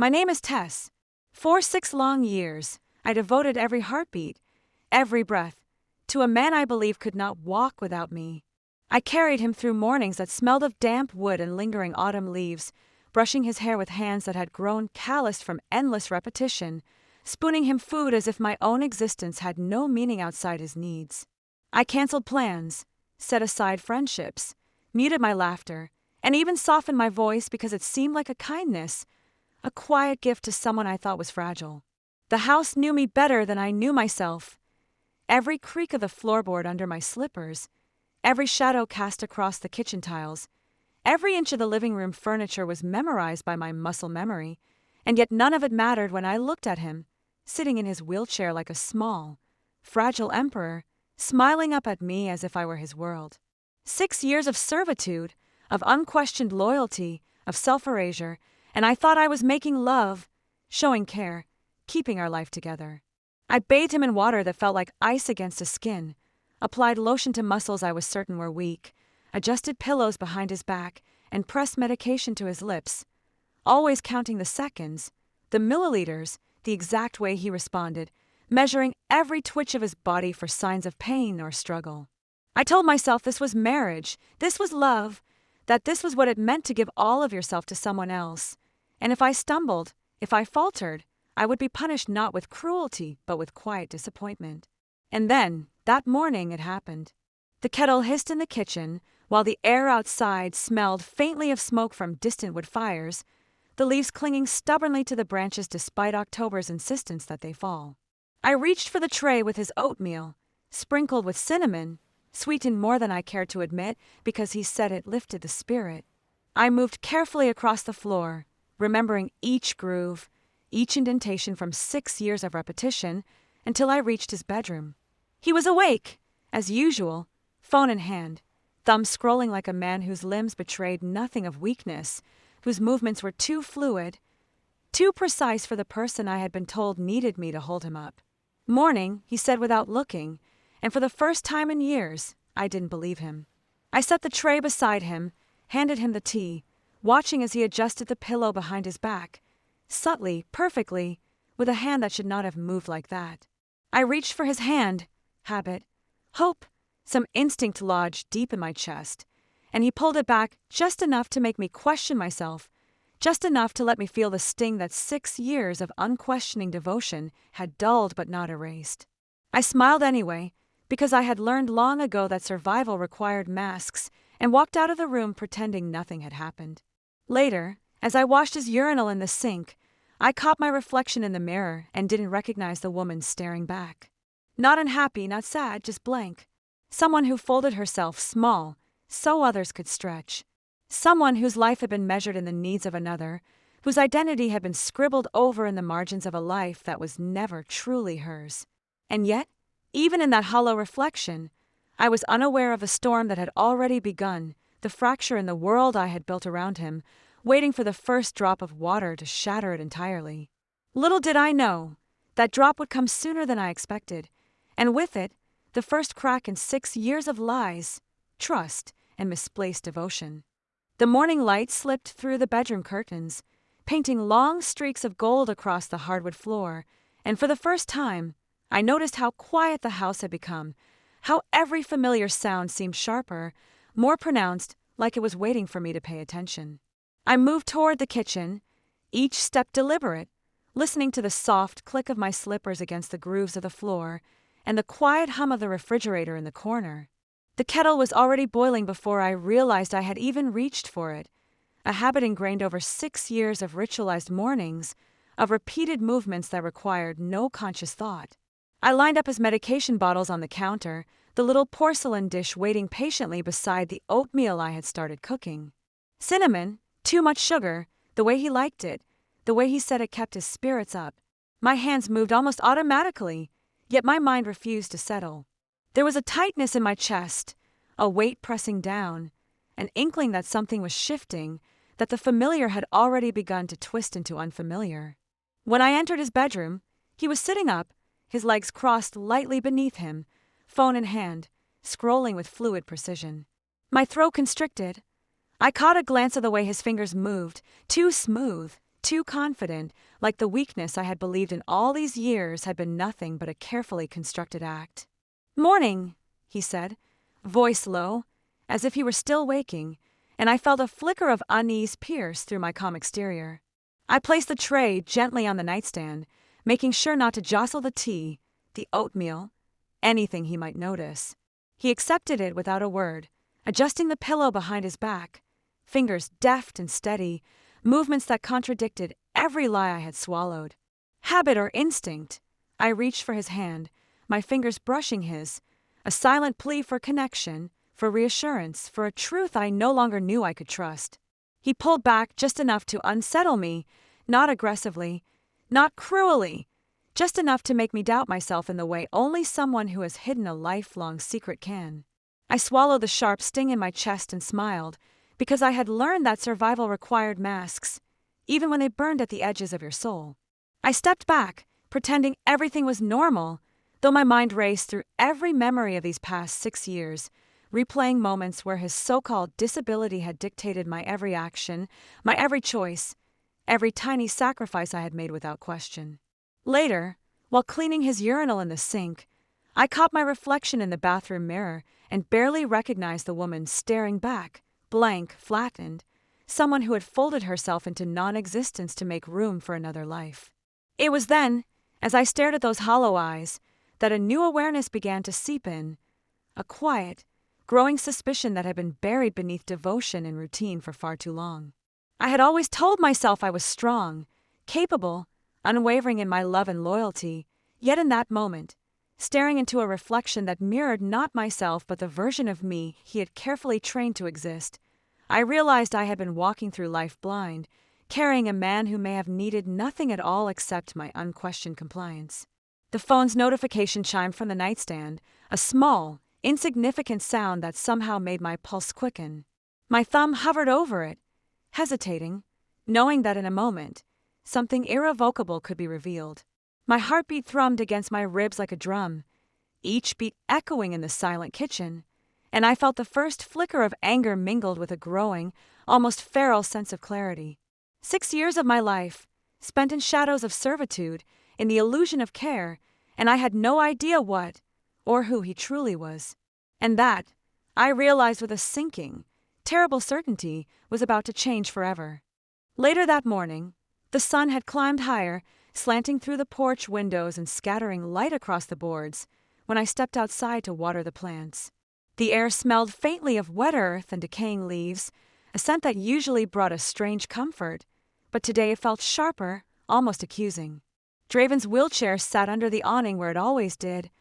My name is Tess. For 6 long years, I devoted every heartbeat, every breath, to a man I believed could not walk without me. I carried him through mornings that smelled of damp wood and lingering autumn leaves, brushing his hair with hands that had grown calloused from endless repetition, spooning him food as if my own existence had no meaning outside his needs. I canceled plans, set aside friendships, muted my laughter, and even softened my voice because it seemed like a kindness, a quiet gift to someone I thought was fragile. The house knew me better than I knew myself. Every creak of the floorboard under my slippers, every shadow cast across the kitchen tiles, every inch of the living room furniture was memorized by my muscle memory, and yet none of it mattered when I looked at him, sitting in his wheelchair like a small, fragile emperor, smiling up at me as if I were his world. 6 years of servitude, of unquestioned loyalty, of self-erasure, and I thought I was making love, showing care, keeping our life together. I bathed him in water that felt like ice against his skin, applied lotion to muscles I was certain were weak, adjusted pillows behind his back, and pressed medication to his lips, always counting the seconds, the milliliters, the exact way he responded, measuring every twitch of his body for signs of pain or struggle. I told myself this was marriage, this was love, that this was what it meant to give all of yourself to someone else. And if I stumbled, if I faltered, I would be punished not with cruelty, but with quiet disappointment. And then, that morning, it happened. The kettle hissed in the kitchen, while the air outside smelled faintly of smoke from distant wood fires, the leaves clinging stubbornly to the branches despite October's insistence that they fall. I reached for the tray with his oatmeal, sprinkled with cinnamon, sweetened more than I cared to admit because he said it lifted the spirit. I moved carefully across the floor, remembering each groove, each indentation from 6 years of repetition, until I reached his bedroom. He was awake, as usual, phone in hand, thumb scrolling like a man whose limbs betrayed nothing of weakness, whose movements were too fluid, too precise for the person I had been told needed me to hold him up. Morning, he said without looking, and for the first time in years, I didn't believe him. I set the tray beside him, handed him the tea, watching as he adjusted the pillow behind his back, subtly, perfectly, with a hand that should not have moved like that. I reached for his hand, habit, hope, some instinct lodged deep in my chest, and he pulled it back just enough to make me question myself, just enough to let me feel the sting that 6 years of unquestioning devotion had dulled but not erased. I smiled anyway, because I had learned long ago that survival required masks, and walked out of the room pretending nothing had happened. Later, as I washed his urinal in the sink, I caught my reflection in the mirror and didn't recognize the woman staring back. Not unhappy, not sad, just blank. Someone who folded herself small, so others could stretch. Someone whose life had been measured in the needs of another, whose identity had been scribbled over in the margins of a life that was never truly hers. And yet, even in that hollow reflection, I was unaware of a storm that had already begun, the fracture in the world I had built around him, waiting for the first drop of water to shatter it entirely. Little did I know, that drop would come sooner than I expected, and with it, the first crack in 6 years of lies, trust, and misplaced devotion. The morning light slipped through the bedroom curtains, painting long streaks of gold across the hardwood floor, and for the first time, I noticed how quiet the house had become, how every familiar sound seemed sharper, more pronounced, like it was waiting for me to pay attention. I moved toward the kitchen, each step deliberate, listening to the soft click of my slippers against the grooves of the floor and the quiet hum of the refrigerator in the corner. The kettle was already boiling before I realized I had even reached for it, a habit ingrained over 6 years of ritualized mornings, of repeated movements that required no conscious thought. I lined up his medication bottles on the counter, the little porcelain dish waiting patiently beside the oatmeal I had started cooking. Cinnamon, too much sugar, the way he liked it, the way he said it kept his spirits up. My hands moved almost automatically, yet my mind refused to settle. There was a tightness in my chest, a weight pressing down, an inkling that something was shifting, that the familiar had already begun to twist into unfamiliar. When I entered his bedroom, he was sitting up, his legs crossed lightly beneath him, phone in hand, scrolling with fluid precision. My throat constricted. I caught a glance of the way his fingers moved, too smooth, too confident, like the weakness I had believed in all these years had been nothing but a carefully constructed act. "Morning," he said, voice low, as if he were still waking, and I felt a flicker of unease pierce through my calm exterior. I placed the tray gently on the nightstand, making sure not to jostle the tea, the oatmeal, anything he might notice. He accepted it without a word, adjusting the pillow behind his back, fingers deft and steady, movements that contradicted every lie I had swallowed. Habit or instinct, I reached for his hand, my fingers brushing his, a silent plea for connection, for reassurance, for a truth I no longer knew I could trust. He pulled back just enough to unsettle me, not aggressively, not cruelly, just enough to make me doubt myself in the way only someone who has hidden a lifelong secret can. I swallowed the sharp sting in my chest and smiled, because I had learned that survival required masks, even when they burned at the edges of your soul. I stepped back, pretending everything was normal, though my mind raced through every memory of these past 6 years, replaying moments where his so-called disability had dictated my every action, my every choice, every tiny sacrifice I had made without question. Later, while cleaning his urinal in the sink, I caught my reflection in the bathroom mirror and barely recognized the woman staring back, blank, flattened, someone who had folded herself into non-existence to make room for another life. It was then, as I stared at those hollow eyes, that a new awareness began to seep in, a quiet, growing suspicion that had been buried beneath devotion and routine for far too long. I had always told myself I was strong, capable, unwavering in my love and loyalty, yet in that moment, staring into a reflection that mirrored not myself but the version of me he had carefully trained to exist, I realized I had been walking through life blind, carrying a man who may have needed nothing at all except my unquestioned compliance. The phone's notification chimed from the nightstand, a small, insignificant sound that somehow made my pulse quicken. My thumb hovered over it, hesitating, knowing that in a moment, something irrevocable could be revealed. My heartbeat thrummed against my ribs like a drum, each beat echoing in the silent kitchen, and I felt the first flicker of anger mingled with a growing, almost feral sense of clarity. 6 years of my life, spent in shadows of servitude, in the illusion of care, and I had no idea what, or who he truly was. And that, I realized with a sinking, terrible certainty, was about to change forever. Later that morning, the sun had climbed higher, slanting through the porch windows and scattering light across the boards, when I stepped outside to water the plants. The air smelled faintly of wet earth and decaying leaves, a scent that usually brought a strange comfort, but today it felt sharper, almost accusing. Draven's wheelchair sat under the awning where it always did,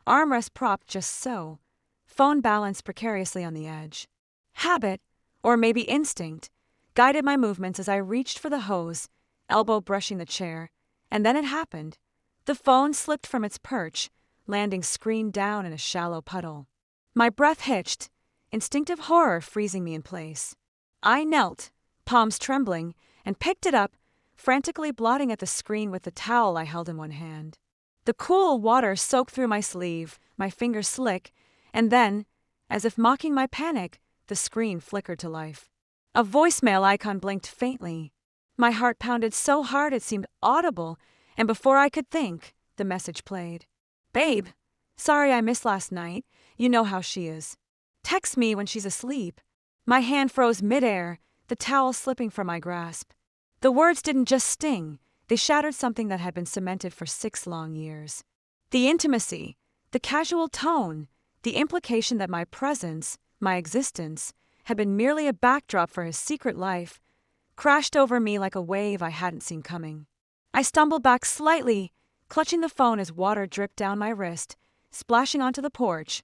armrest propped just so, phone balanced precariously on the edge. Habit, or maybe instinct, guided my movements as I reached for the hose, elbow brushing the chair, and then it happened. The phone slipped from its perch, landing screen down in a shallow puddle. My breath hitched, instinctive horror freezing me in place. I knelt, palms trembling, and picked it up, frantically blotting at the screen with the towel I held in one hand. The cool water soaked through my sleeve, my fingers slick, and then, as if mocking my panic, the screen flickered to life. A voicemail icon blinked faintly. My heart pounded so hard it seemed audible, and before I could think, the message played. "Babe, sorry I missed last night. You know how she is. Text me when she's asleep." My hand froze midair, the towel slipping from my grasp. The words didn't just sting, they shattered something that had been cemented for 6 long years. The intimacy, the casual tone, the implication that my presence, my existence, had been merely a backdrop for his secret life, crashed over me like a wave I hadn't seen coming. I stumbled back slightly, clutching the phone as water dripped down my wrist, splashing onto the porch,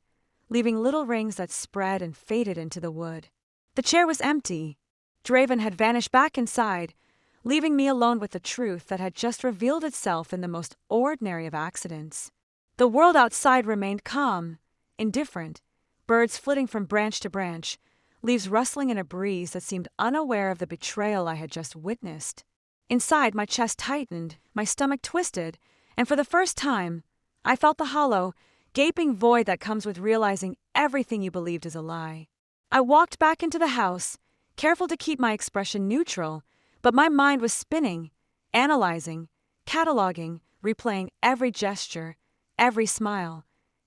leaving little rings that spread and faded into the wood. The chair was empty. Draven had vanished back inside, leaving me alone with the truth that had just revealed itself in the most ordinary of accidents. The world outside remained calm, indifferent, birds flitting from branch to branch, leaves rustling in a breeze that seemed unaware of the betrayal I had just witnessed. Inside, my chest tightened, my stomach twisted, and for the first time, I felt the hollow, gaping void that comes with realizing everything you believed is a lie. I walked back into the house, careful to keep my expression neutral, But my mind was spinning, analyzing, cataloging, replaying every gesture, every smile,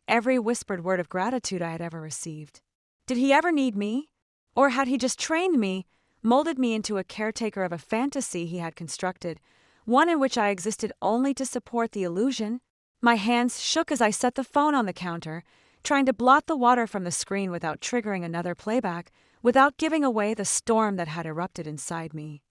every whispered word of gratitude I had ever received. Did he ever need me? Or had he just trained me, molded me into a caretaker of a fantasy he had constructed, one in which I existed only to support the illusion? My hands shook as I set the phone on the counter, trying to blot the water from the screen without triggering another playback, without giving away the storm that had erupted inside me.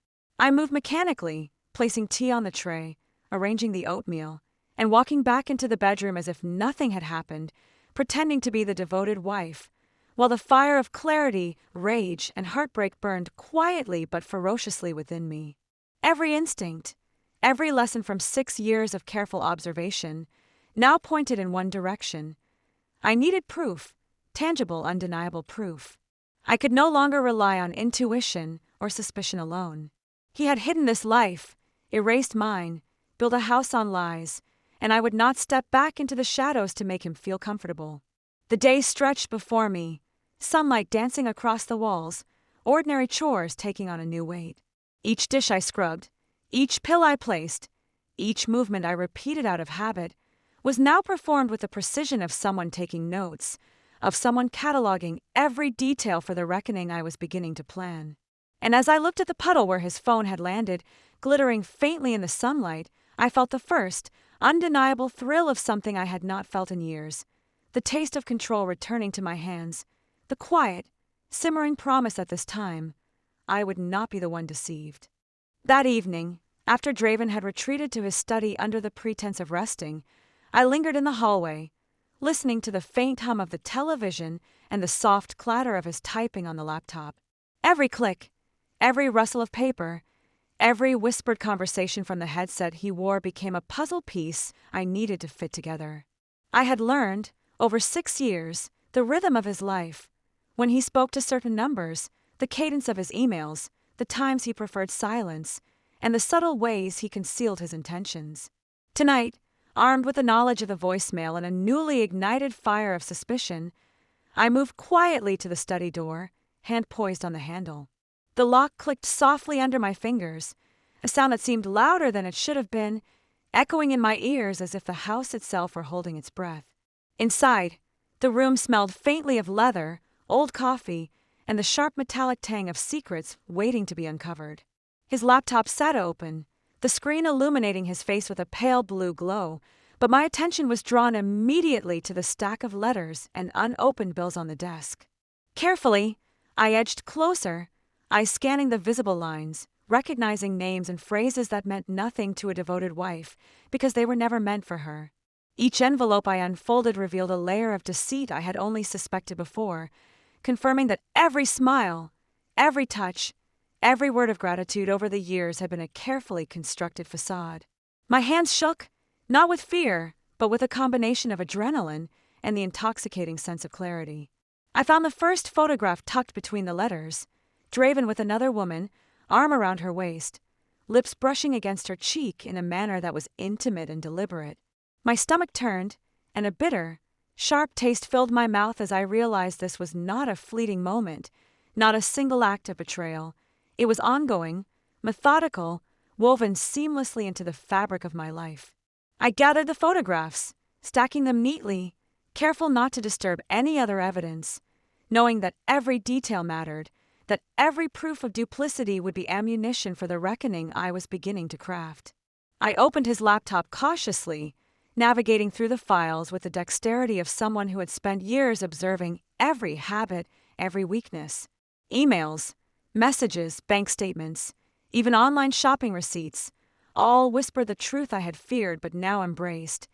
I moved mechanically, placing tea on the tray, arranging the oatmeal, and walking back into the bedroom as if nothing had happened, pretending to be the devoted wife, while the fire of clarity, rage, and heartbreak burned quietly but ferociously within me. Every instinct, every lesson from 6 years of careful observation, now pointed in one direction. I needed proof, tangible, undeniable proof. I could no longer rely on intuition or suspicion alone. He had hidden this life, erased mine, built a house on lies, and I would not step back into the shadows to make him feel comfortable. The day stretched before me, sunlight dancing across the walls, ordinary chores taking on a new weight. Each dish I scrubbed, each pill I placed, each movement I repeated out of habit, was now performed with the precision of someone taking notes, of someone cataloging every detail for the reckoning I was beginning to plan. And as I looked at the puddle where his phone had landed, glittering faintly in the sunlight, I felt the first, undeniable thrill of something I had not felt in years, the taste of control returning to my hands, the quiet, simmering promise that this time, I would not be the one deceived. That evening, after Draven had retreated to his study under the pretense of resting, I lingered in the hallway, listening to the faint hum of the television and the soft clatter of his typing on the laptop. Every click, every rustle of paper, every whispered conversation from the headset he wore became a puzzle piece I needed to fit together. I had learned, over 6 years, the rhythm of his life. When he spoke to certain numbers, the cadence of his emails, the times he preferred silence, and the subtle ways he concealed his intentions. Tonight, armed with the knowledge of the voicemail and a newly ignited fire of suspicion, I moved quietly to the study door, hand poised on the handle. The lock clicked softly under my fingers, a sound that seemed louder than it should have been, echoing in my ears as if the house itself were holding its breath. Inside, the room smelled faintly of leather, old coffee, and the sharp metallic tang of secrets waiting to be uncovered. His laptop sat open, the screen illuminating his face with a pale blue glow, but my attention was drawn immediately to the stack of letters and unopened bills on the desk. Carefully, I edged closer, eyes scanning the visible lines, recognizing names and phrases that meant nothing to a devoted wife because they were never meant for her. Each envelope I unfolded revealed a layer of deceit I had only suspected before, confirming that every smile, every touch, every word of gratitude over the years had been a carefully constructed facade. My hands shook, not with fear, but with a combination of adrenaline and the intoxicating sense of clarity. I found the first photograph tucked between the letters, Draven with another woman, arm around her waist, lips brushing against her cheek in a manner that was intimate and deliberate. My stomach turned, and a bitter, sharp taste filled my mouth as I realized this was not a fleeting moment, not a single act of betrayal. It was ongoing, methodical, woven seamlessly into the fabric of my life. I gathered the photographs, stacking them neatly, careful not to disturb any other evidence, knowing that every detail mattered, that every proof of duplicity would be ammunition for the reckoning I was beginning to craft. I opened his laptop cautiously, navigating through the files with the dexterity of someone who had spent years observing every habit, every weakness. Emails, messages, bank statements, even online shopping receipts, all whispered the truth I had feared but now embraced.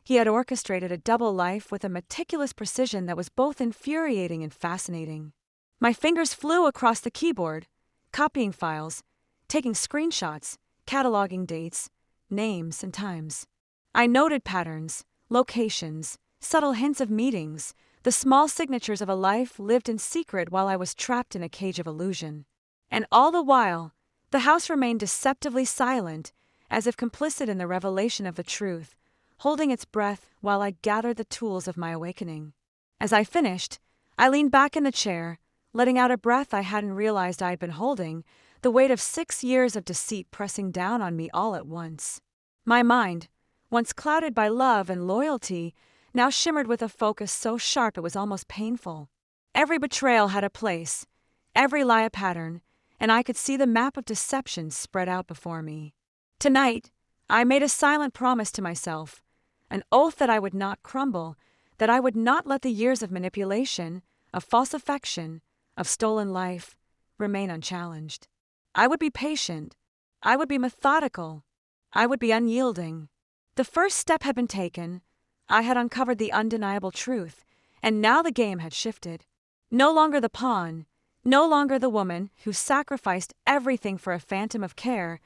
He had orchestrated a double life with a meticulous precision that was both infuriating and fascinating. My fingers flew across the keyboard, copying files, taking screenshots, cataloging dates, names, and times. I noted patterns, locations, subtle hints of meetings, the small signatures of a life lived in secret while I was trapped in a cage of illusion. And all the while, the house remained deceptively silent, as if complicit in the revelation of the truth, holding its breath while I gathered the tools of my awakening. As I finished, I leaned back in the chair, letting out a breath I hadn't realized I had been holding, the weight of 6 years of deceit pressing down on me all at once. My mind, once clouded by love and loyalty, now shimmered with a focus so sharp it was almost painful. Every betrayal had a place, every lie a pattern, and I could see the map of deception spread out before me. Tonight, I made a silent promise to myself, an oath that I would not crumble, that I would not let the years of manipulation, of false affection, of stolen life, remain unchallenged. I would be patient. I would be methodical. I would be unyielding. The first step had been taken. I had uncovered the undeniable truth, and now the game had shifted. No longer the pawn, no longer the woman who sacrificed everything for a phantom of care.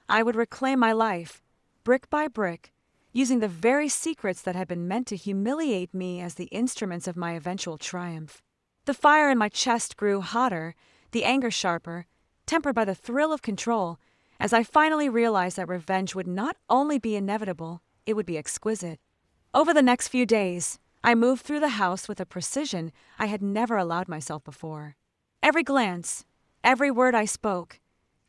I would reclaim my life, brick by brick, using the very secrets that had been meant to humiliate me as the instruments of my eventual triumph. The fire in my chest grew hotter, the anger sharper, tempered by the thrill of control, as I finally realized that revenge would not only be inevitable, it would be exquisite. Over the next few days, I moved through the house with a precision I had never allowed myself before. Every glance, every word I spoke,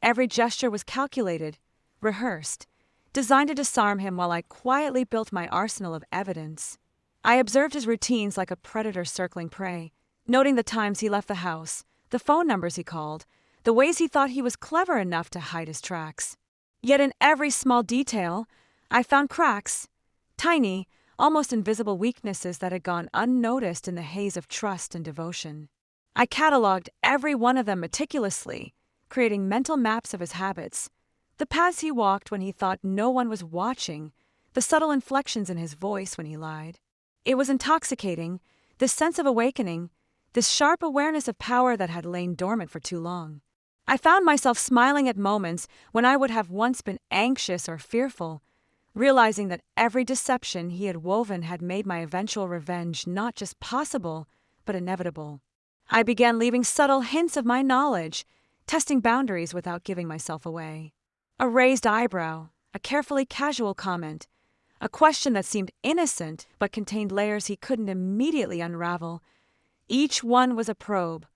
every gesture was calculated, rehearsed, designed to disarm him while I quietly built my arsenal of evidence. I observed his routines like a predator circling prey, noting the times he left the house, the phone numbers he called, the ways he thought he was clever enough to hide his tracks. Yet in every small detail, I found cracks, tiny, almost invisible weaknesses that had gone unnoticed in the haze of trust and devotion. I cataloged every one of them meticulously, creating mental maps of his habits, the paths he walked when he thought no one was watching, the subtle inflections in his voice when he lied. It was intoxicating, this sense of awakening, this sharp awareness of power that had lain dormant for too long. I found myself smiling at moments when I would have once been anxious or fearful, realizing that every deception he had woven had made my eventual revenge not just possible, but inevitable. I began leaving subtle hints of my knowledge, testing boundaries without giving myself away. A raised eyebrow, a carefully casual comment, a question that seemed innocent but contained layers he couldn't immediately unravel. Each one was a probe,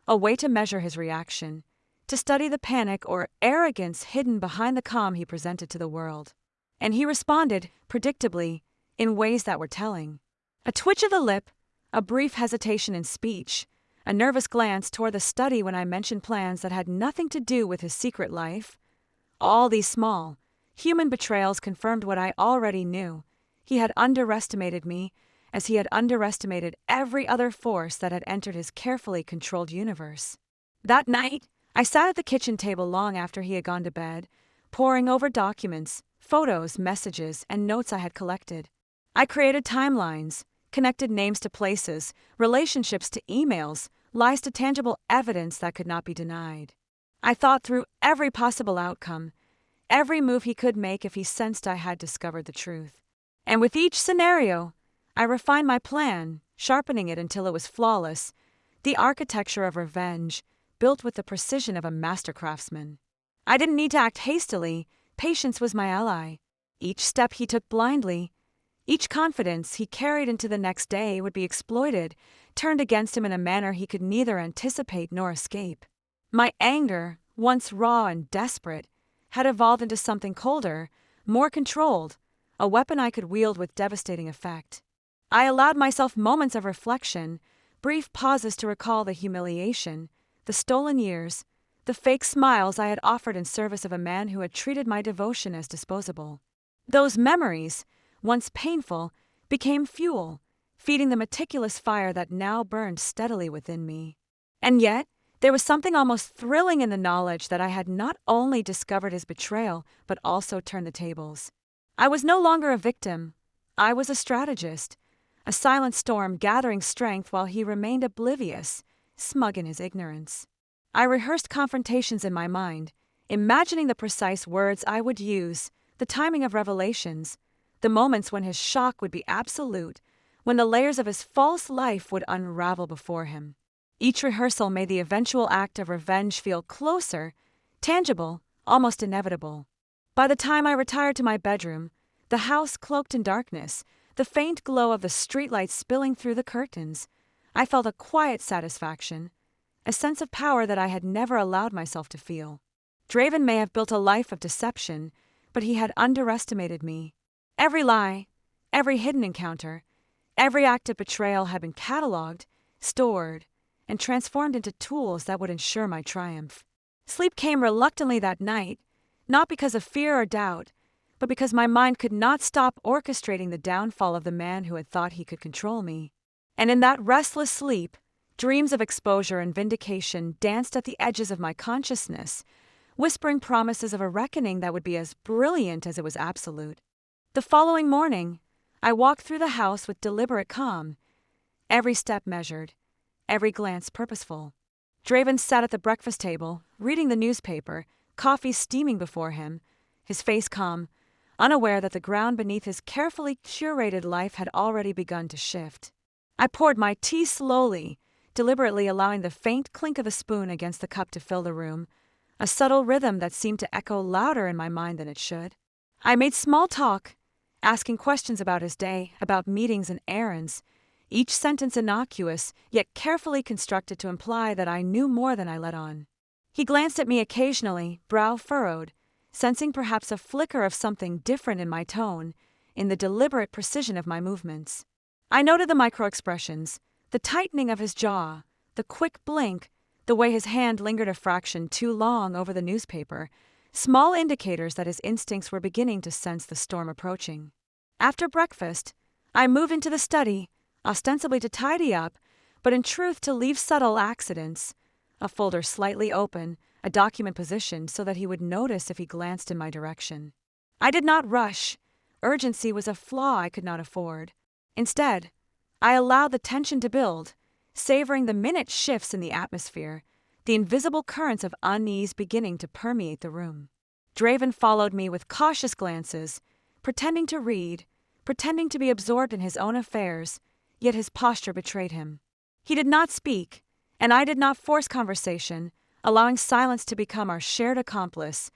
a way to measure his reaction, to study the panic or arrogance hidden behind the calm he presented to the world. And he responded, predictably, in ways that were telling. A twitch of the lip, a brief hesitation in speech, a nervous glance toward the study when I mentioned plans that had nothing to do with his secret life. All these small, human betrayals confirmed what I already knew. He had underestimated me, as he had underestimated every other force that had entered his carefully controlled universe. That night, I sat at the kitchen table long after he had gone to bed, poring over documents, photos, messages, and notes I had collected. I created timelines, connected names to places, relationships to emails, lies to tangible evidence that could not be denied. I thought through every possible outcome, every move he could make if he sensed I had discovered the truth. And with each scenario, I refined my plan, sharpening it until it was flawless, the architecture of revenge, built with the precision of a master craftsman. I didn't need to act hastily. Patience was my ally. Each step he took blindly, each confidence he carried into the next day would be exploited, turned against him in a manner he could neither anticipate nor escape. My anger, once raw and desperate, had evolved into something colder, more controlled, a weapon I could wield with devastating effect. I allowed myself moments of reflection, brief pauses to recall the humiliation, the stolen years, the fake smiles I had offered in service of a man who had treated my devotion as disposable. Those memories, once painful, became fuel, feeding the meticulous fire that now burned steadily within me. And yet, there was something almost thrilling in the knowledge that I had not only discovered his betrayal, but also turned the tables. I was no longer a victim. I was a strategist, a silent storm gathering strength while he remained oblivious, smug in his ignorance. I rehearsed confrontations in my mind, imagining the precise words I would use, the timing of revelations, the moments when his shock would be absolute, when the layers of his false life would unravel before him. Each rehearsal made the eventual act of revenge feel closer, tangible, almost inevitable. By the time I retired to my bedroom, the house cloaked in darkness, the faint glow of the streetlight spilling through the curtains, I felt a quiet satisfaction, a sense of power that I had never allowed myself to feel. Draven may have built a life of deception, but he had underestimated me. Every lie, every hidden encounter, every act of betrayal had been catalogued, stored, and transformed into tools that would ensure my triumph. Sleep came reluctantly that night, not because of fear or doubt, but because my mind could not stop orchestrating the downfall of the man who had thought he could control me. And in that restless sleep, dreams of exposure and vindication danced at the edges of my consciousness, whispering promises of a reckoning that would be as brilliant as it was absolute. The following morning, I walked through the house with deliberate calm, every step measured, every glance purposeful. Draven sat at the breakfast table, reading the newspaper, coffee steaming before him, his face calm, unaware that the ground beneath his carefully curated life had already begun to shift. I poured my tea slowly, deliberately allowing the faint clink of the spoon against the cup to fill the room, a subtle rhythm that seemed to echo louder in my mind than it should. I made small talk, asking questions about his day, about meetings and errands, each sentence innocuous, yet carefully constructed to imply that I knew more than I let on. He glanced at me occasionally, brow furrowed, sensing perhaps a flicker of something different in my tone, in the deliberate precision of my movements. I noted the micro-expressions, the tightening of his jaw, the quick blink, the way his hand lingered a fraction too long over the newspaper, small indicators that his instincts were beginning to sense the storm approaching. After breakfast, I moved into the study, ostensibly to tidy up, but in truth to leave subtle accidents, a folder slightly open, a document positioned so that he would notice if he glanced in my direction. I did not rush. Urgency was a flaw I could not afford. Instead, I allowed the tension to build, savoring the minute shifts in the atmosphere, the invisible currents of unease beginning to permeate the room. Draven followed me with cautious glances, pretending to read, pretending to be absorbed in his own affairs, yet his posture betrayed him. He did not speak, and I did not force conversation, allowing silence to become our shared accomplice,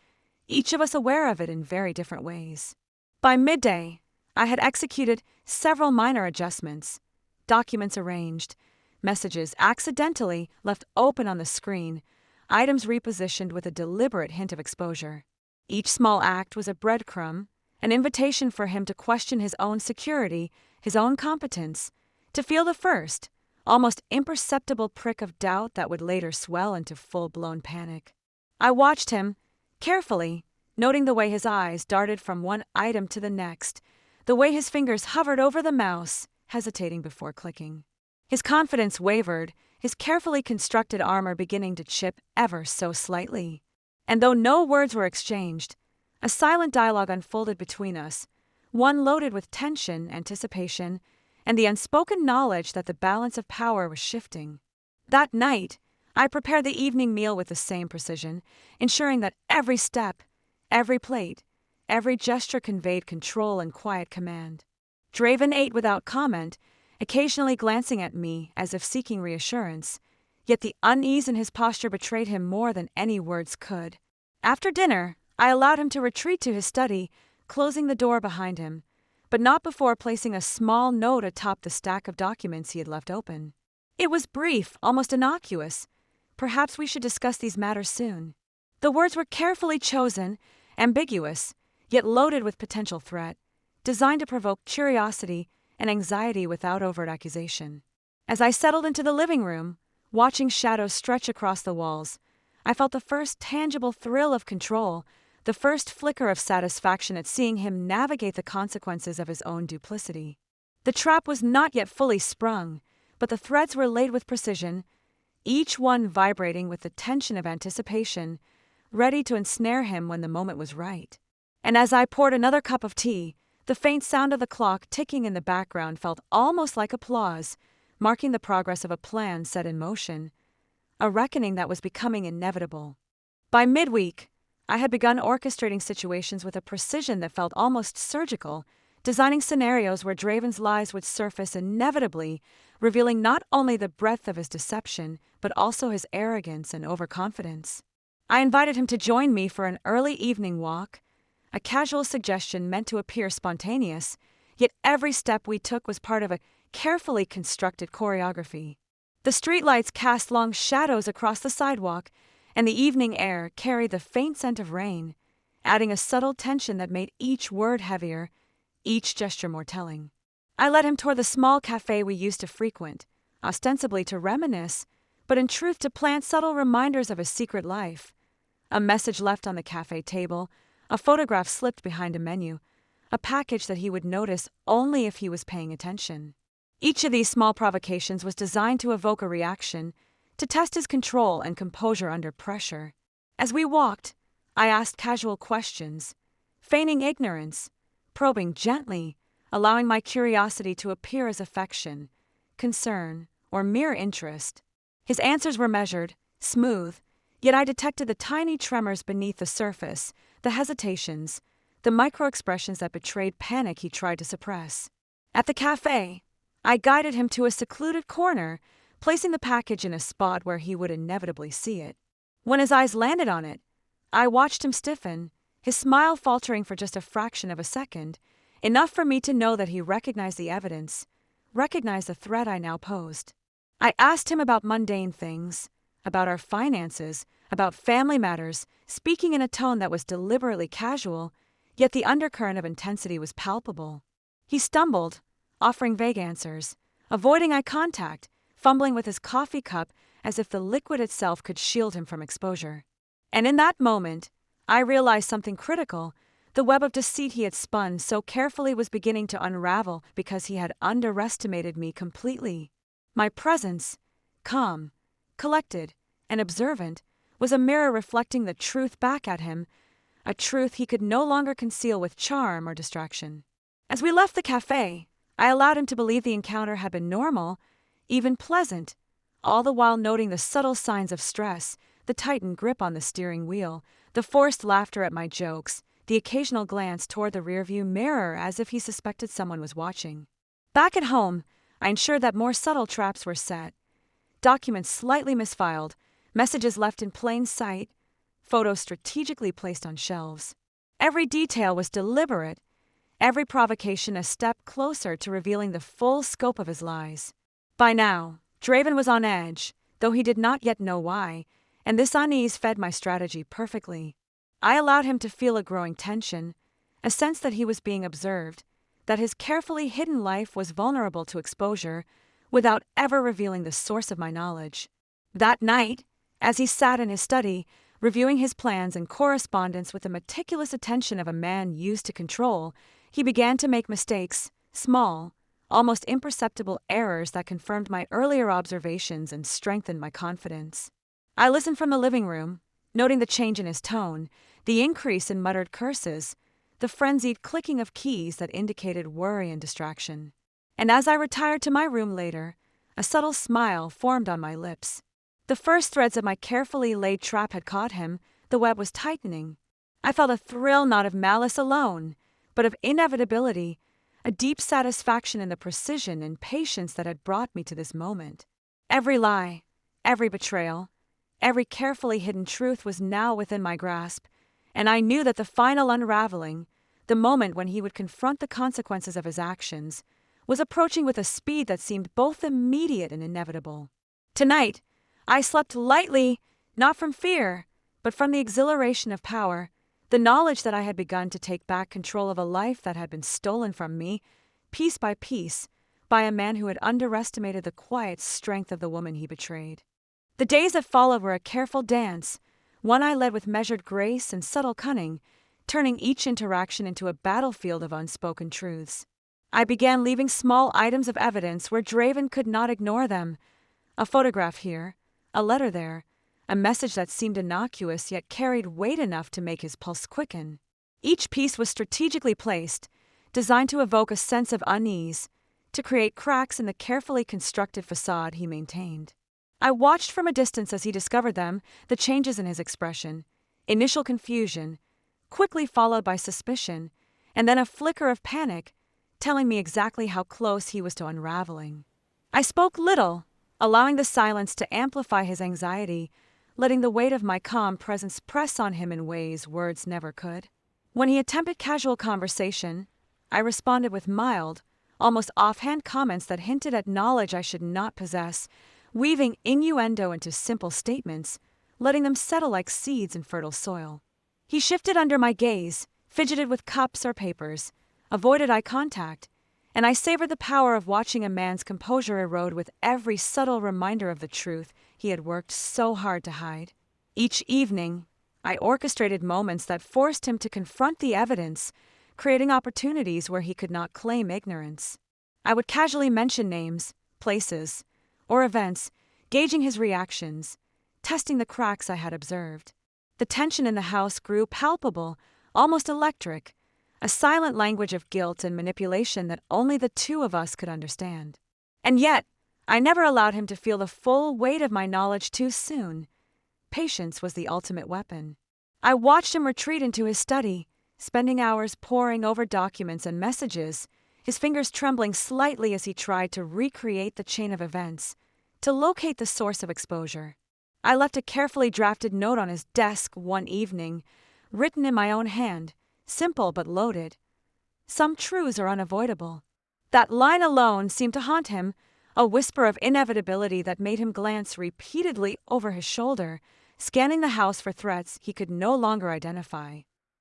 each of us aware of it in very different ways. By midday, I had executed several minor adjustments, documents arranged, messages accidentally left open on the screen, items repositioned with a deliberate hint of exposure. Each small act was a breadcrumb, an invitation for him to question his own security, his own competence, to feel the first, almost imperceptible prick of doubt that would later swell into full-blown panic. I watched him, carefully, noting the way his eyes darted from one item to the next, the way his fingers hovered over the mouse, hesitating before clicking. His confidence wavered, his carefully constructed armor beginning to chip ever so slightly. And though no words were exchanged, a silent dialogue unfolded between us, one loaded with tension, anticipation, and the unspoken knowledge that the balance of power was shifting. That night, I prepared the evening meal with the same precision, ensuring that every step, every plate, every gesture conveyed control and quiet command. Draven ate without comment, occasionally glancing at me as if seeking reassurance, yet the unease in his posture betrayed him more than any words could. After dinner, I allowed him to retreat to his study, closing the door behind him, but not before placing a small note atop the stack of documents he had left open. It was brief, almost innocuous. Perhaps we should discuss these matters soon. The words were carefully chosen, ambiguous, yet loaded with potential threat, designed to provoke curiosity and anxiety without overt accusation. As I settled into the living room, watching shadows stretch across the walls, I felt the first tangible thrill of control, the first flicker of satisfaction at seeing him navigate the consequences of his own duplicity. The trap was not yet fully sprung, but the threads were laid with precision, each one vibrating with the tension of anticipation, ready to ensnare him when the moment was right. And as I poured another cup of tea, the faint sound of the clock ticking in the background felt almost like applause, marking the progress of a plan set in motion, a reckoning that was becoming inevitable. By midweek, I had begun orchestrating situations with a precision that felt almost surgical, designing scenarios where Draven's lies would surface inevitably, revealing not only the breadth of his deception, but also his arrogance and overconfidence. I invited him to join me for an early evening walk, a casual suggestion meant to appear spontaneous, yet every step we took was part of a carefully constructed choreography. The streetlights cast long shadows across the sidewalk, and the evening air carried the faint scent of rain, adding a subtle tension that made each word heavier, each gesture more telling. I led him toward the small cafe we used to frequent, ostensibly to reminisce, but in truth to plant subtle reminders of his secret life. A message left on the cafe table, a photograph slipped behind a menu, a package that he would notice only if he was paying attention. Each of these small provocations was designed to evoke a reaction, to test his control and composure under pressure. As we walked, I asked casual questions, feigning ignorance, probing gently, allowing my curiosity to appear as affection, concern, or mere interest. His answers were measured, smooth, yet I detected the tiny tremors beneath the surface, the hesitations, the micro-expressions that betrayed panic he tried to suppress. At the cafe, I guided him to a secluded corner, placing the package in a spot where he would inevitably see it. When his eyes landed on it, I watched him stiffen, his smile faltering for just a fraction of a second, enough for me to know that he recognized the evidence, recognized the threat I now posed. I asked him about mundane things, about our finances, about family matters, speaking in a tone that was deliberately casual, yet the undercurrent of intensity was palpable. He stumbled, offering vague answers, avoiding eye contact, fumbling with his coffee cup as if the liquid itself could shield him from exposure. And in that moment, I realized something critical. The web of deceit he had spun so carefully was beginning to unravel because he had underestimated me completely. My presence, calm, collected, and observant, was a mirror reflecting the truth back at him, a truth he could no longer conceal with charm or distraction. As we left the cafe, I allowed him to believe the encounter had been normal, even pleasant, all the while noting the subtle signs of stress, the tightened grip on the steering wheel, the forced laughter at my jokes, the occasional glance toward the rearview mirror as if he suspected someone was watching. Back at home, I ensured that more subtle traps were set. Documents slightly misfiled, messages left in plain sight, photos strategically placed on shelves. Every detail was deliberate, every provocation a step closer to revealing the full scope of his lies. By now, Draven was on edge, though he did not yet know why, and this unease fed my strategy perfectly. I allowed him to feel a growing tension, a sense that he was being observed, that his carefully hidden life was vulnerable to exposure, without ever revealing the source of my knowledge. That night, as he sat in his study, reviewing his plans and correspondence with the meticulous attention of a man used to control, he began to make mistakes, small, almost imperceptible errors that confirmed my earlier observations and strengthened my confidence. I listened from the living room, noting the change in his tone, the increase in muttered curses, the frenzied clicking of keys that indicated worry and distraction. And as I retired to my room later, a subtle smile formed on my lips. The first threads of my carefully laid trap had caught him, the web was tightening. I felt a thrill not of malice alone, but of inevitability, a deep satisfaction in the precision and patience that had brought me to this moment. Every lie, every betrayal, every carefully hidden truth was now within my grasp, and I knew that the final unraveling, the moment when he would confront the consequences of his actions, was approaching with a speed that seemed both immediate and inevitable. Tonight, I slept lightly, not from fear, but from the exhilaration of power, the knowledge that I had begun to take back control of a life that had been stolen from me, piece by piece, by a man who had underestimated the quiet strength of the woman he betrayed. The days that followed were a careful dance, one I led with measured grace and subtle cunning, turning each interaction into a battlefield of unspoken truths. I began leaving small items of evidence where Draven could not ignore them. A photograph here, a letter there, a message that seemed innocuous yet carried weight enough to make his pulse quicken. Each piece was strategically placed, designed to evoke a sense of unease, to create cracks in the carefully constructed facade he maintained. I watched from a distance as he discovered them, the changes in his expression, initial confusion, quickly followed by suspicion, and then a flicker of panic, telling me exactly how close he was to unraveling. I spoke little, allowing the silence to amplify his anxiety, letting the weight of my calm presence press on him in ways words never could. When he attempted casual conversation, I responded with mild, almost offhand comments that hinted at knowledge I should not possess, weaving innuendo into simple statements, letting them settle like seeds in fertile soil. He shifted under my gaze, fidgeted with cups or papers, avoided eye contact, and I savored the power of watching a man's composure erode with every subtle reminder of the truth he had worked so hard to hide. Each evening, I orchestrated moments that forced him to confront the evidence, creating opportunities where he could not claim ignorance. I would casually mention names, places, or events, gauging his reactions, testing the cracks I had observed. The tension in the house grew palpable, almost electric, a silent language of guilt and manipulation that only the two of us could understand. And yet, I never allowed him to feel the full weight of my knowledge too soon. Patience was the ultimate weapon. I watched him retreat into his study, spending hours poring over documents and messages, his fingers trembling slightly as he tried to recreate the chain of events, to locate the source of exposure. I left a carefully drafted note on his desk one evening, written in my own hand, simple but loaded. Some truths are unavoidable. That line alone seemed to haunt him, a whisper of inevitability that made him glance repeatedly over his shoulder, scanning the house for threats he could no longer identify.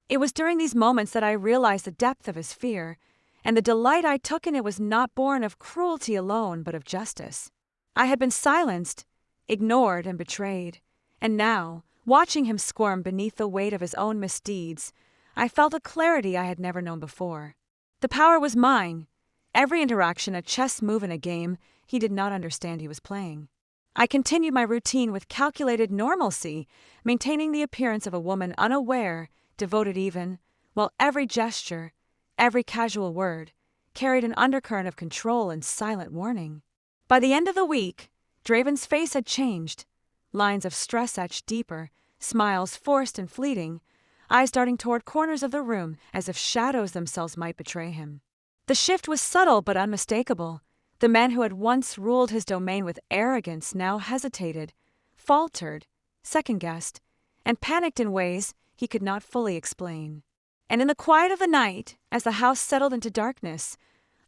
It was during these moments that I realized the depth of his fear, and the delight I took in it was not born of cruelty alone but of justice. I had been silenced, ignored, and betrayed, and now, watching him squirm beneath the weight of his own misdeeds, I felt a clarity I had never known before. The power was mine, every interaction a chess move in a game he did not understand he was playing. I continued my routine with calculated normalcy, maintaining the appearance of a woman unaware, devoted even, while every gesture, every casual word, carried an undercurrent of control and silent warning. By the end of the week, Draven's face had changed, lines of stress etched deeper, smiles forced and fleeting, eyes darting toward corners of the room as if shadows themselves might betray him. The shift was subtle but unmistakable. The man who had once ruled his domain with arrogance now hesitated, faltered, second-guessed, and panicked in ways he could not fully explain. And in the quiet of the night, as the house settled into darkness,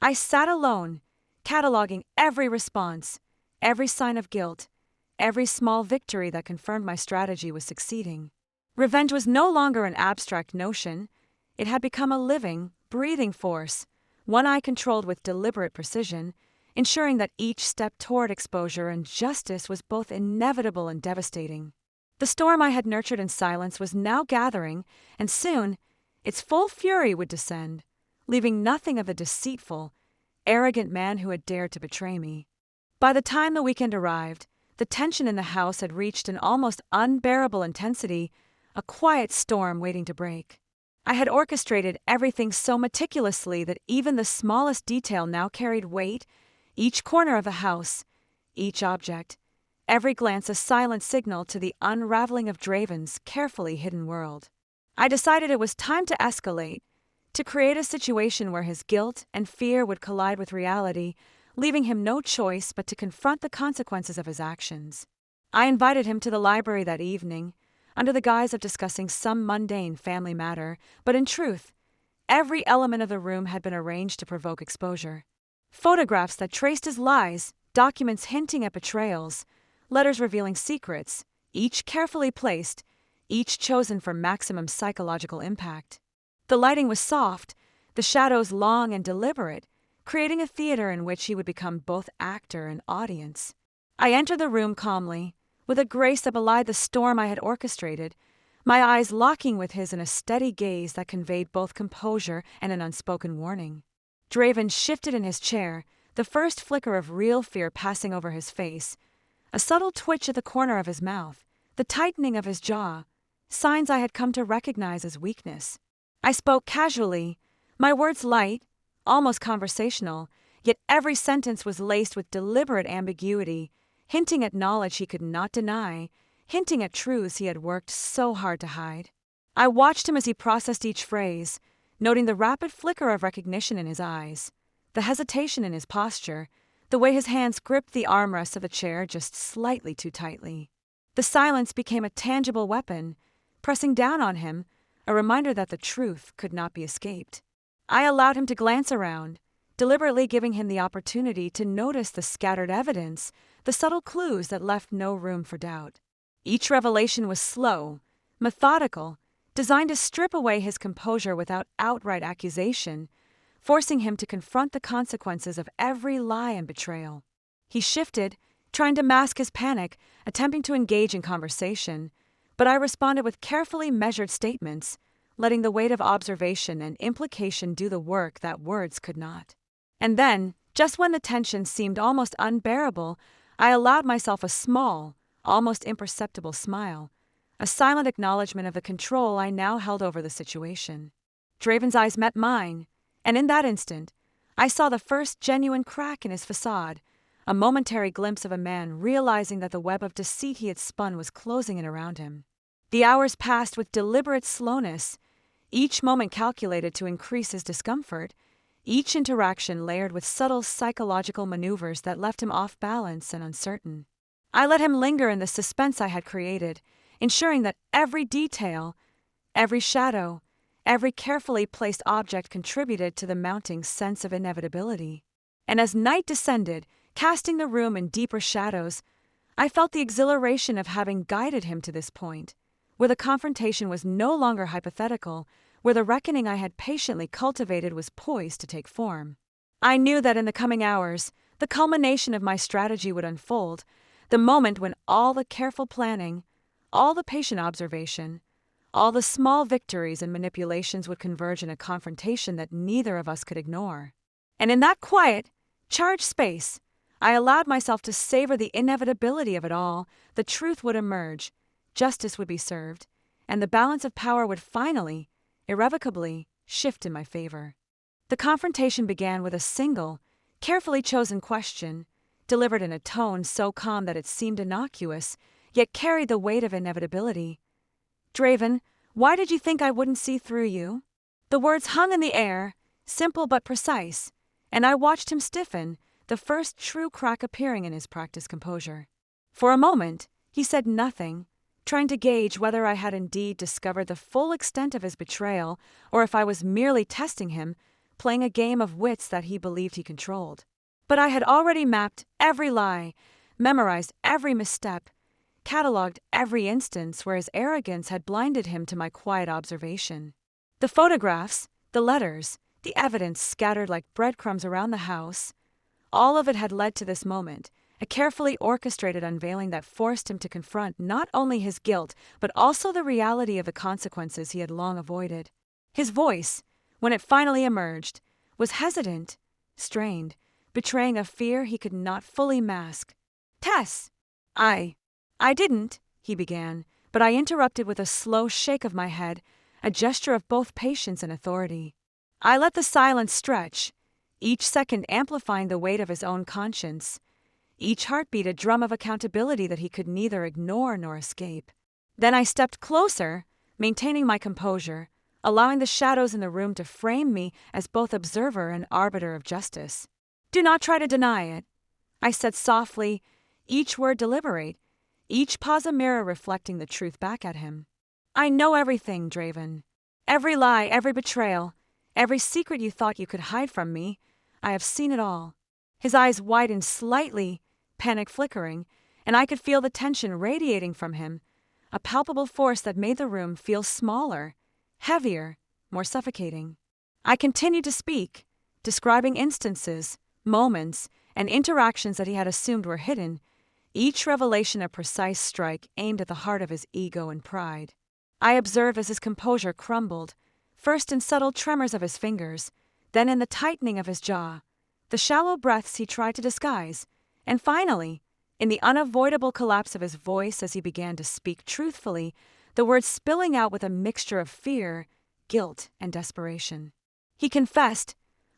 I sat alone, cataloging every response, every sign of guilt, every small victory that confirmed my strategy was succeeding. Revenge was no longer an abstract notion. It had become a living, breathing force, one I controlled with deliberate precision, ensuring that each step toward exposure and justice was both inevitable and devastating. The storm I had nurtured in silence was now gathering, and soon its full fury would descend, leaving nothing of the deceitful, arrogant man who had dared to betray me. By the time the weekend arrived, the tension in the house had reached an almost unbearable intensity, a quiet storm waiting to break. I had orchestrated everything so meticulously that even the smallest detail now carried weight, each corner of the house, each object, every glance a silent signal to the unraveling of Draven's carefully hidden world. I decided it was time to escalate, to create a situation where his guilt and fear would collide with reality, leaving him no choice but to confront the consequences of his actions. I invited him to the library that evening, under the guise of discussing some mundane family matter, but in truth, every element of the room had been arranged to provoke exposure. Photographs that traced his lies, documents hinting at betrayals, letters revealing secrets, each carefully placed, each chosen for maximum psychological impact. The lighting was soft, the shadows long and deliberate, creating a theater in which he would become both actor and audience. I entered the room calmly, with a grace that belied the storm I had orchestrated, my eyes locking with his in a steady gaze that conveyed both composure and an unspoken warning. Draven shifted in his chair, the first flicker of real fear passing over his face, a subtle twitch at the corner of his mouth, the tightening of his jaw, signs I had come to recognize as weakness. I spoke casually, my words light, almost conversational, yet every sentence was laced with deliberate ambiguity, hinting at knowledge he could not deny, hinting at truths he had worked so hard to hide. I watched him as he processed each phrase, noting the rapid flicker of recognition in his eyes, the hesitation in his posture, the way his hands gripped the armrests of the chair just slightly too tightly. The silence became a tangible weapon, pressing down on him, a reminder that the truth could not be escaped. I allowed him to glance around, deliberately giving him the opportunity to notice the scattered evidence, the subtle clues that left no room for doubt. Each revelation was slow, methodical, designed to strip away his composure without outright accusation, forcing him to confront the consequences of every lie and betrayal. He shifted, trying to mask his panic, attempting to engage in conversation, but I responded with carefully measured statements, letting the weight of observation and implication do the work that words could not. And then, just when the tension seemed almost unbearable, I allowed myself a small, almost imperceptible smile, a silent acknowledgement of the control I now held over the situation. Draven's eyes met mine, and in that instant, I saw the first genuine crack in his facade, a momentary glimpse of a man realizing that the web of deceit he had spun was closing in around him. The hours passed with deliberate slowness, each moment calculated to increase his discomfort, each interaction layered with subtle psychological maneuvers that left him off balance and uncertain. I let him linger in the suspense I had created, ensuring that every detail, every shadow, every carefully placed object contributed to the mounting sense of inevitability. And as night descended, casting the room in deeper shadows, I felt the exhilaration of having guided him to this point, where the confrontation was no longer hypothetical, where the reckoning I had patiently cultivated was poised to take form. I knew that in the coming hours, the culmination of my strategy would unfold, the moment when all the careful planning, all the patient observation, all the small victories and manipulations would converge in a confrontation that neither of us could ignore. And in that quiet, charged space, I allowed myself to savor the inevitability of it all. The truth would emerge, justice would be served, and the balance of power would finally, irrevocably, shift in my favor. The confrontation began with a single, carefully chosen question, delivered in a tone so calm that it seemed innocuous, yet carried the weight of inevitability. "Draven, why did you think I wouldn't see through you?" The words hung in the air, simple but precise, and I watched him stiffen, the first true crack appearing in his practiced composure. For a moment, he said nothing, trying to gauge whether I had indeed discovered the full extent of his betrayal or if I was merely testing him, playing a game of wits that he believed he controlled. But I had already mapped every lie, memorized every misstep, catalogued every instance where his arrogance had blinded him to my quiet observation. The photographs, the letters, the evidence scattered like breadcrumbs around the house, all of it had led to this moment, a carefully orchestrated unveiling that forced him to confront not only his guilt but also the reality of the consequences he had long avoided. His voice, when it finally emerged, was hesitant, strained, betraying a fear he could not fully mask. "Tess! I didn't," he began, but I interrupted with a slow shake of my head, a gesture of both patience and authority. I let the silence stretch, each second amplifying the weight of his own conscience, each heartbeat a drum of accountability that he could neither ignore nor escape. Then I stepped closer, maintaining my composure, allowing the shadows in the room to frame me as both observer and arbiter of justice. "Do not try to deny it," I said softly, each word deliberate, each pause a mirror reflecting the truth back at him. "I know everything, Draven. Every lie, every betrayal, every secret you thought you could hide from me, I have seen it all." His eyes widened slightly, panic flickering, and I could feel the tension radiating from him, a palpable force that made the room feel smaller, heavier, more suffocating. I continued to speak, describing instances, moments, and interactions that he had assumed were hidden, each revelation a precise strike aimed at the heart of his ego and pride. I observed as his composure crumbled, first in subtle tremors of his fingers, then in the tightening of his jaw, the shallow breaths he tried to disguise, and finally, in the unavoidable collapse of his voice as he began to speak truthfully, the words spilling out with a mixture of fear, guilt, and desperation. He confessed,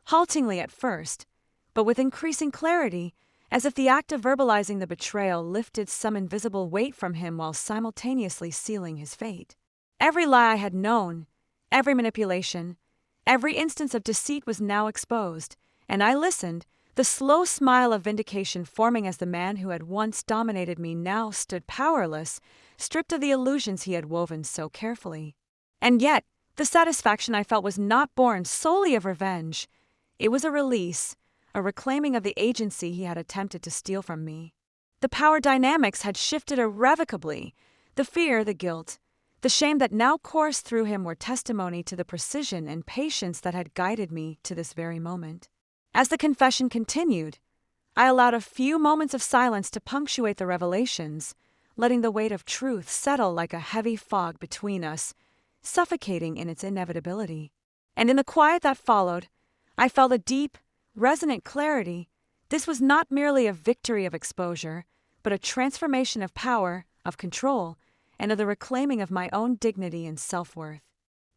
haltingly at first, but with increasing clarity, as if the act of verbalizing the betrayal lifted some invisible weight from him while simultaneously sealing his fate. Every lie I had known, every manipulation, every instance of deceit was now exposed, and I listened, the slow smile of vindication forming as the man who had once dominated me now stood powerless, stripped of the illusions he had woven so carefully. And yet, the satisfaction I felt was not born solely of revenge. It was a release, a reclaiming of the agency he had attempted to steal from me. The power dynamics had shifted irrevocably, The fear, the guilt, the shame that now coursed through him were testimony to the precision and patience that had guided me to this very moment. As the confession continued, I allowed a few moments of silence to punctuate the revelations, letting the weight of truth settle like a heavy fog between us, suffocating in its inevitability. And in the quiet that followed, I felt a deep, resonant clarity. This was not merely a victory of exposure, but a transformation of power, of control, and of the reclaiming of my own dignity and self-worth.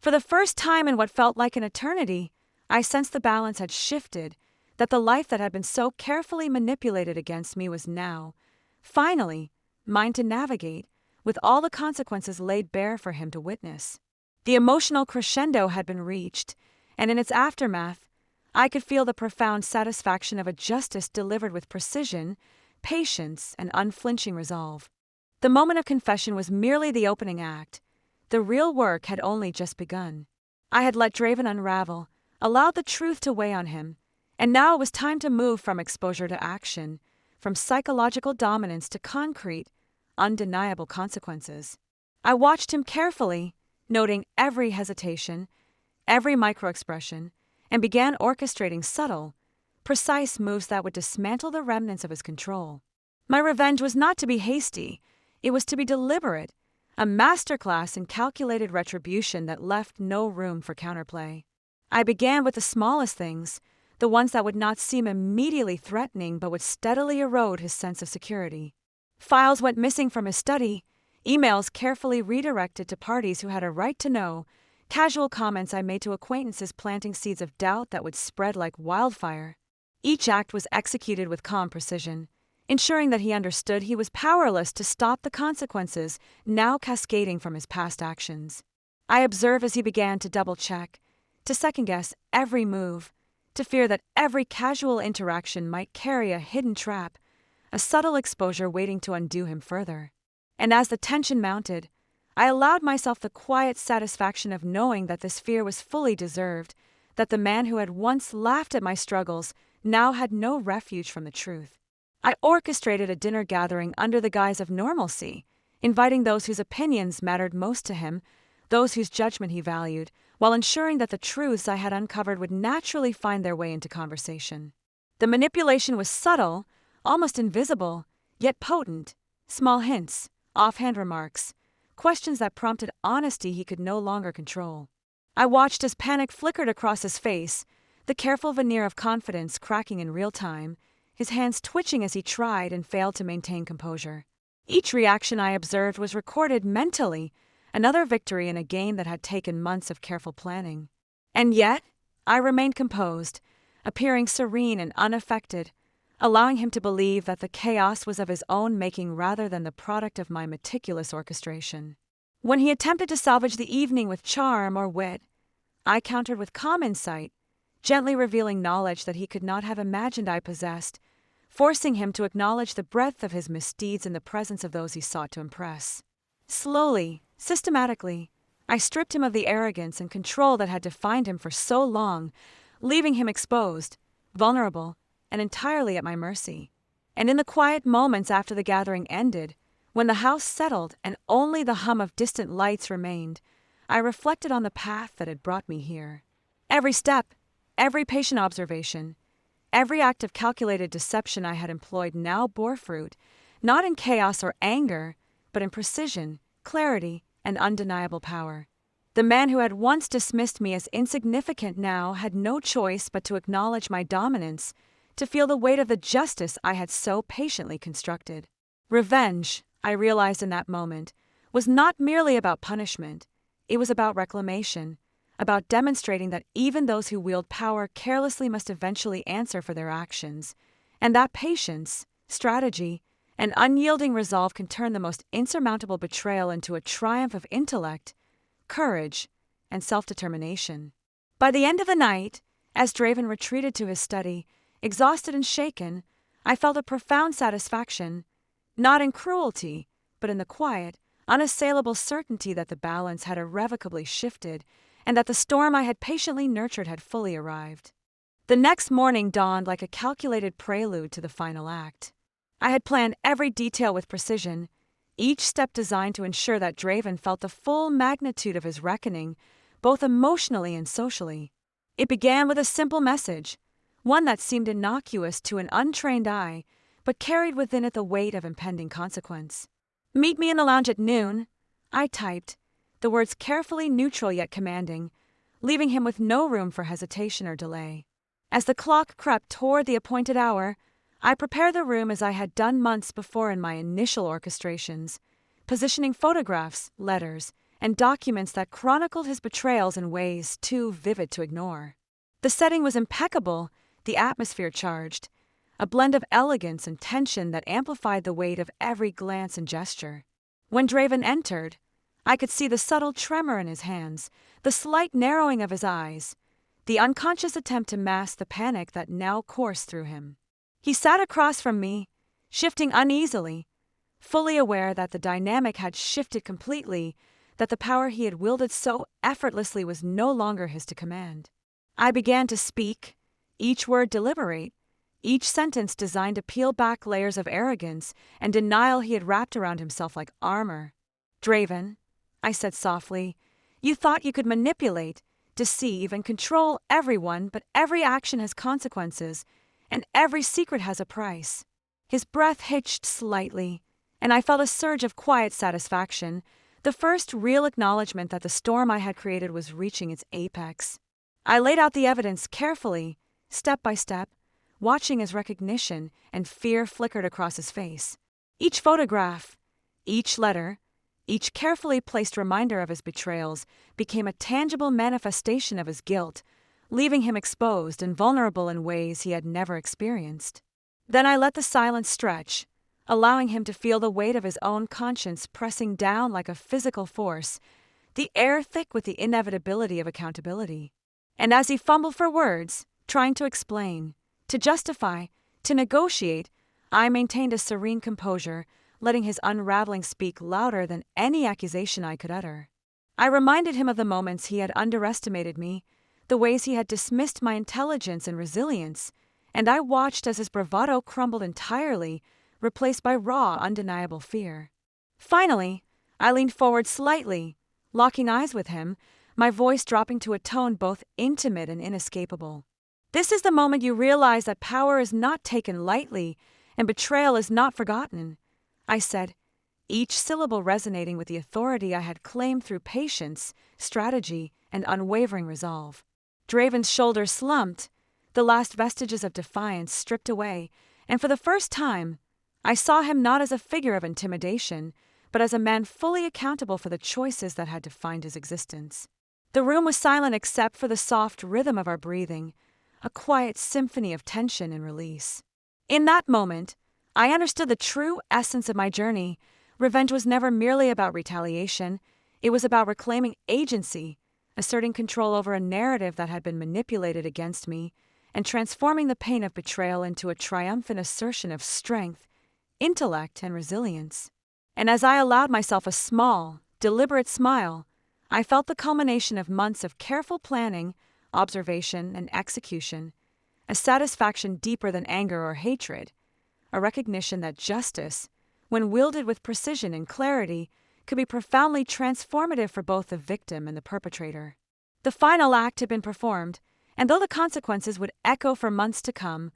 For the first time in what felt like an eternity, I sensed the balance had shifted, that the life that had been so carefully manipulated against me was now, finally, mine to navigate, with all the consequences laid bare for him to witness. The emotional crescendo had been reached, and in its aftermath, I could feel the profound satisfaction of a justice delivered with precision, patience, and unflinching resolve. The moment of confession was merely the opening act. The real work had only just begun. I had let Draven unravel, allowed the truth to weigh on him, and now it was time to move from exposure to action, from psychological dominance to concrete, undeniable consequences. I watched him carefully, noting every hesitation, every microexpression, and began orchestrating subtle, precise moves that would dismantle the remnants of his control. My revenge was not to be hasty, it was to be deliberate, a masterclass in calculated retribution that left no room for counterplay. I began with the smallest things, the ones that would not seem immediately threatening but would steadily erode his sense of security. Files went missing from his study, emails carefully redirected to parties who had a right to know, casual comments I made to acquaintances planting seeds of doubt that would spread like wildfire. Each act was executed with calm precision, ensuring that he understood he was powerless to stop the consequences now cascading from his past actions. I observed as he began to double-check, to second-guess every move, to fear that every casual interaction might carry a hidden trap, a subtle exposure waiting to undo him further. And as the tension mounted, I allowed myself the quiet satisfaction of knowing that this fear was fully deserved, that the man who had once laughed at my struggles now had no refuge from the truth. I orchestrated a dinner gathering under the guise of normalcy, inviting those whose opinions mattered most to him, those whose judgment he valued, while ensuring that the truths I had uncovered would naturally find their way into conversation. The manipulation was subtle, almost invisible, yet potent. Small hints, offhand remarks, questions that prompted honesty he could no longer control. I watched as panic flickered across his face, the careful veneer of confidence cracking in real time, his hands twitching as he tried and failed to maintain composure. Each reaction I observed was recorded mentally, another victory in a game that had taken months of careful planning. And yet, I remained composed, appearing serene and unaffected, allowing him to believe that the chaos was of his own making rather than the product of my meticulous orchestration. When he attempted to salvage the evening with charm or wit, I countered with calm insight, gently revealing knowledge that he could not have imagined I possessed, forcing him to acknowledge the breadth of his misdeeds in the presence of those he sought to impress. Slowly, systematically, I stripped him of the arrogance and control that had defined him for so long, leaving him exposed, vulnerable, and entirely at my mercy. And in the quiet moments after the gathering ended, when the house settled and only the hum of distant lights remained, I reflected on the path that had brought me here. Every step, every patient observation, every act of calculated deception I had employed now bore fruit, not in chaos or anger, but in precision, clarity, and undeniable power. The man who had once dismissed me as insignificant now had no choice but to acknowledge my dominance, to feel the weight of the justice I had so patiently constructed. Revenge, I realized in that moment, was not merely about punishment. It was about reclamation, about demonstrating that even those who wield power carelessly must eventually answer for their actions, and that patience, strategy, and unyielding resolve can turn the most insurmountable betrayal into a triumph of intellect, courage, and self-determination. By the end of the night, as Draven retreated to his study, exhausted and shaken, I felt a profound satisfaction, not in cruelty, but in the quiet, unassailable certainty that the balance had irrevocably shifted, and that the storm I had patiently nurtured had fully arrived. The next morning dawned like a calculated prelude to the final act. I had planned every detail with precision, each step designed to ensure that Draven felt the full magnitude of his reckoning, both emotionally and socially. It began with a simple message, one that seemed innocuous to an untrained eye, but carried within it the weight of impending consequence. "Meet me in the lounge at noon," I typed, the words carefully neutral yet commanding, leaving him with no room for hesitation or delay. As the clock crept toward the appointed hour, I prepared the room as I had done months before in my initial orchestrations, positioning photographs, letters, and documents that chronicled his betrayals in ways too vivid to ignore. The setting was impeccable, the atmosphere charged, a blend of elegance and tension that amplified the weight of every glance and gesture. When Draven entered, I could see the subtle tremor in his hands, the slight narrowing of his eyes, the unconscious attempt to mask the panic that now coursed through him. He sat across from me, shifting uneasily, fully aware that the dynamic had shifted completely, that the power he had wielded so effortlessly was no longer his to command. I began to speak, each word deliberate, each sentence designed to peel back layers of arrogance and denial he had wrapped around himself like armor. "Draven," I said softly, "you thought you could manipulate, deceive, and control everyone, but every action has consequences, and every secret has a price." His breath hitched slightly, and I felt a surge of quiet satisfaction, the first real acknowledgement that the storm I had created was reaching its apex. I laid out the evidence carefully, step by step, watching as recognition and fear flickered across his face. Each photograph, each letter, each carefully placed reminder of his betrayals became a tangible manifestation of his guilt, leaving him exposed and vulnerable in ways he had never experienced. Then I let the silence stretch, allowing him to feel the weight of his own conscience pressing down like a physical force, the air thick with the inevitability of accountability. And as he fumbled for words, trying to explain, to justify, to negotiate, I maintained a serene composure, letting his unraveling speak louder than any accusation I could utter. I reminded him of the moments he had underestimated me, the ways he had dismissed my intelligence and resilience, and I watched as his bravado crumbled entirely, replaced by raw, undeniable fear. Finally, I leaned forward slightly, locking eyes with him, my voice dropping to a tone both intimate and inescapable. "This is the moment you realize that power is not taken lightly, and betrayal is not forgotten," I said, each syllable resonating with the authority I had claimed through patience, strategy, and unwavering resolve. Draven's shoulders slumped, the last vestiges of defiance stripped away, and for the first time, I saw him not as a figure of intimidation, but as a man fully accountable for the choices that had defined his existence. The room was silent except for the soft rhythm of our breathing, a quiet symphony of tension and release. In that moment, I understood the true essence of my journey. Revenge was never merely about retaliation. It was about reclaiming agency, asserting control over a narrative that had been manipulated against me, and transforming the pain of betrayal into a triumphant assertion of strength, intellect, and resilience. And as I allowed myself a small, deliberate smile, I felt the culmination of months of careful planning, observation, and execution, a satisfaction deeper than anger or hatred, a recognition that justice, when wielded with precision and clarity, could be profoundly transformative for both the victim and the perpetrator. The final act had been performed, and though the consequences would echo for months to come,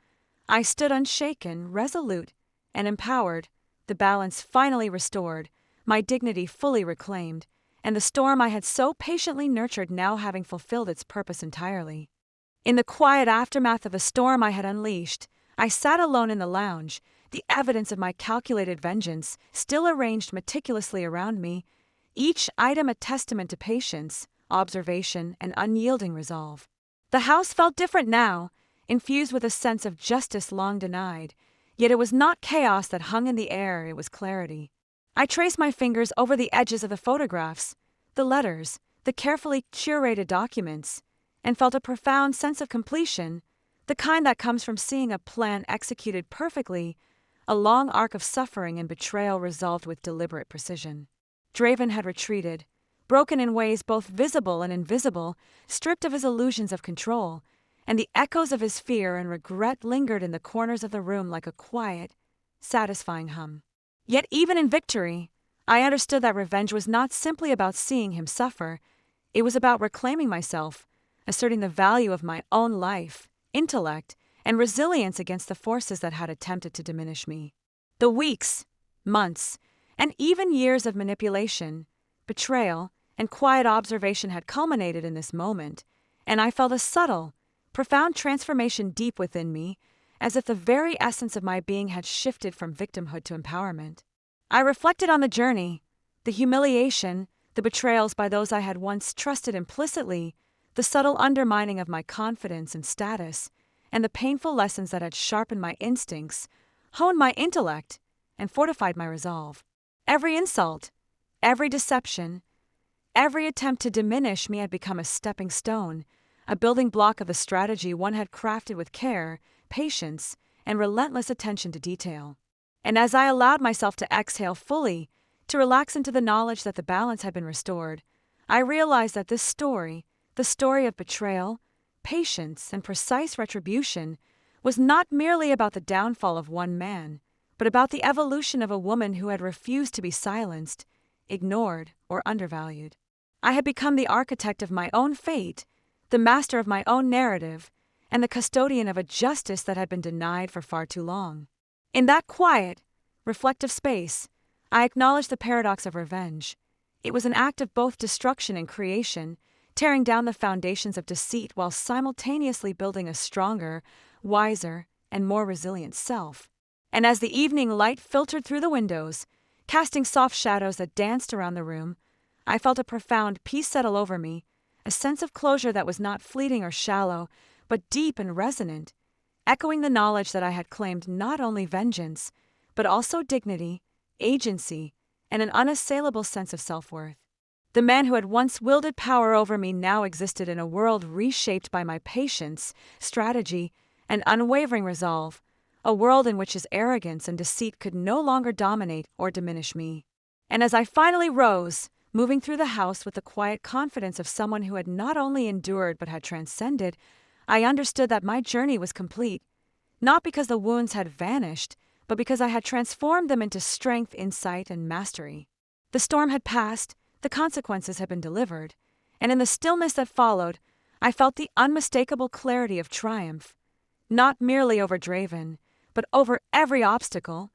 I stood unshaken, resolute, and empowered, the balance finally restored, my dignity fully reclaimed, and the storm I had so patiently nurtured now having fulfilled its purpose entirely. In the quiet aftermath of the storm I had unleashed, I sat alone in the lounge, the evidence of my calculated vengeance still arranged meticulously around me, each item a testament to patience, observation, and unyielding resolve. The house felt different now, infused with a sense of justice long denied, yet it was not chaos that hung in the air, it was clarity. I traced my fingers over the edges of the photographs, the letters, the carefully curated documents, and felt a profound sense of completion, the kind that comes from seeing a plan executed perfectly, a long arc of suffering and betrayal resolved with deliberate precision. Draven had retreated, broken in ways both visible and invisible, stripped of his illusions of control, and the echoes of his fear and regret lingered in the corners of the room like a quiet, satisfying hum. Yet even in victory, I understood that revenge was not simply about seeing him suffer, it was about reclaiming myself, asserting the value of my own life, intellect, and resilience against the forces that had attempted to diminish me. The weeks, months, and even years of manipulation, betrayal, and quiet observation had culminated in this moment, and I felt a subtle, profound transformation deep within me, as if the very essence of my being had shifted from victimhood to empowerment. I reflected on the journey, the humiliation, the betrayals by those I had once trusted implicitly, the subtle undermining of my confidence and status, and the painful lessons that had sharpened my instincts, honed my intellect, and fortified my resolve. Every insult, every deception, every attempt to diminish me had become a stepping stone, a building block of the strategy one had crafted with care, patience, and relentless attention to detail. And as I allowed myself to exhale fully, to relax into the knowledge that the balance had been restored, I realized that this story, the story of betrayal, patience, and precise retribution, was not merely about the downfall of one man, but about the evolution of a woman who had refused to be silenced, ignored, or undervalued. I had become the architect of my own fate, the master of my own narrative, and the custodian of a justice that had been denied for far too long. In that quiet, reflective space, I acknowledged the paradox of revenge. It was an act of both destruction and creation, tearing down the foundations of deceit while simultaneously building a stronger, wiser, and more resilient self. And as the evening light filtered through the windows, casting soft shadows that danced around the room, I felt a profound peace settle over me, a sense of closure that was not fleeting or shallow, but deep and resonant, echoing the knowledge that I had claimed not only vengeance, but also dignity, agency, and an unassailable sense of self-worth. The man who had once wielded power over me now existed in a world reshaped by my patience, strategy, and unwavering resolve, a world in which his arrogance and deceit could no longer dominate or diminish me. And as I finally rose, moving through the house with the quiet confidence of someone who had not only endured but had transcended, I understood that my journey was complete, not because the wounds had vanished, but because I had transformed them into strength, insight, and mastery. The storm had passed, the consequences had been delivered, and in the stillness that followed, I felt the unmistakable clarity of triumph, not merely over Draven, but over every obstacle,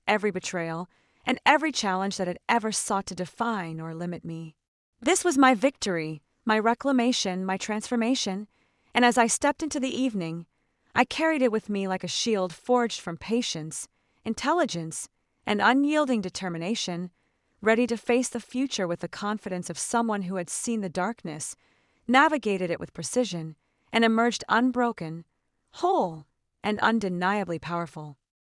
every betrayal, and every challenge that had ever sought to define or limit me. This was my victory, my reclamation, my transformation, and as I stepped into the evening, I carried it with me like a shield forged from patience, intelligence, and unyielding determination, ready to face the future with the confidence of someone who had seen the darkness, navigated it with precision, and emerged unbroken, whole, and undeniably powerful.